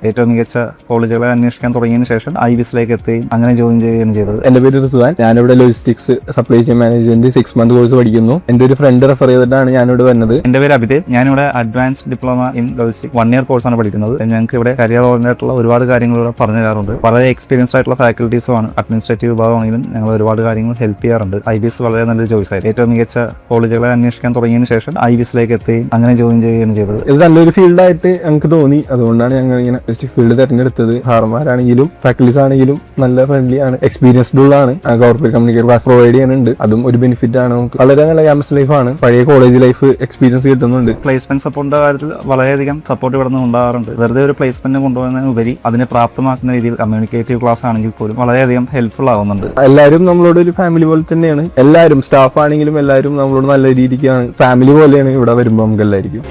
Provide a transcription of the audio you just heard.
ഏറ്റവും മികച്ച കോളേജുകളെ അന്വേഷിക്കാൻ തുടങ്ങിയതിന് ശേഷം IBSലേക്ക് എത്തുകയും അങ്ങനെ ജോയിൻ ചെയ്യുകയാണ് ചെയ്തത്. എൻ്റെ പേര് റിസ്വാൻ. ഞാനിവിടെ logistics supply chain management 6 month course പഠിക്കുന്നു. എൻ്റെ ഒരു ഫ്രണ്ട് റെഫർ ചെയ്തിട്ടാണ് ഞാനിവിടെ വന്നത്. എൻ്റെ പേര് അഭിദേവ്. ഞാനിവിടെ advanced diploma in logistics 1 year കോഴ്സാണ് പഠിക്കുന്നത്. ഞങ്ങൾക്ക് ഇവിടെ കരിയർ ഓറിയന്റഡ് ആയിട്ടുള്ള ഒരുപാട് കാര്യങ്ങൾ ഇവിടെ പറഞ്ഞു തരാറുണ്ട്. വളരെ എക്സ്പീരിയൻസ്ഡ് ആയിട്ടുള്ള ഫാക്കൽറ്റീസുമാണ്. അഡ്മിനിസ്ട്രേറ്റീവ് വിഭാഗമാണെങ്കിലും ഞങ്ങൾ ഒരുപാട് കാര്യങ്ങൾ ഹെൽപ്പ് ചെയ്യാറുണ്ട്. IBS വളരെ നല്ലൊരു ചോയ്സ് ആയിരുന്നു. ഏറ്റവും മികച്ച കോളേജുകളെ അന്വേഷിക്കാൻ തുടങ്ങിയതിന് ശേഷം IBSലേക്ക് എത്തുകയും അങ്ങനെ ജോയിൻ ചെയ്യുകയാണ് ചെയ്തത്. ഇത് നല്ലൊരു ഫീൽഡായിട്ട് ഞങ്ങൾക്ക് തോന്നി. അതുകൊണ്ടാണ് ഞങ്ങൾ ഇങ്ങനെ ഫീൽഡ് തിരഞ്ഞെടുത്തത്. സാറന്മാരാണെങ്കിലും ഫാക്കൽറ്റീസ് ആണെങ്കിലും നല്ല ഫ്രണ്ട്ലി ആണ്, എക്സ്പീരിയൻസ്ഡ് ആണ്. കോർപ്പറേറ്റ് കമ്മ്യൂണിക്കേഷൻ ക്ലാസ് പ്രൊവൈഡ് ചെയ്യുന്നുണ്ട്. അതും ഒരു ബെനിഫിറ്റ് ആണ്. നമുക്ക് വളരെ നല്ല ക്യാമ്പസ് ലൈഫാണ്. പഴയ കോളേജ് ലൈഫ് എക്സ്പീരിയൻസ് കിട്ടുന്നുണ്ട്. പ്ലേസ്മെന്റ് സപ്പോർട്ടിന്റെ കാര്യത്തിൽ വളരെയധികം സപ്പോർട്ട് ഇവിടെ നിന്ന് ഉണ്ടാകാറുണ്ട്. വെറുതെ ഒരു പ്ലേസ്മെന്റ് കൊണ്ടുപോകുന്നതിന് ഉപരി അതിനെ പ്രാപ്തമാക്കുന്ന രീതിയിൽ കമ്മ്യൂണിക്കേറ്റീവ് ക്ലാസ് ആണെങ്കിൽ പോലും വളരെയധികം ഹെൽപ്ഫുൾ ആവുന്നുണ്ട്. എല്ലാവരും നമ്മളോട് ഒരു ഫാമിലി പോലെ തന്നെയാണ്. എല്ലാവരും സ്റ്റാഫ് ആണെങ്കിലും എല്ലാവരും നമ്മളോട് നല്ല രീതിക്കാണ്. ഫാമിലി പോലെയാണ് ഇവിടെ വരുമ്പോൾ നമുക്ക് എല്ലാവർക്കും.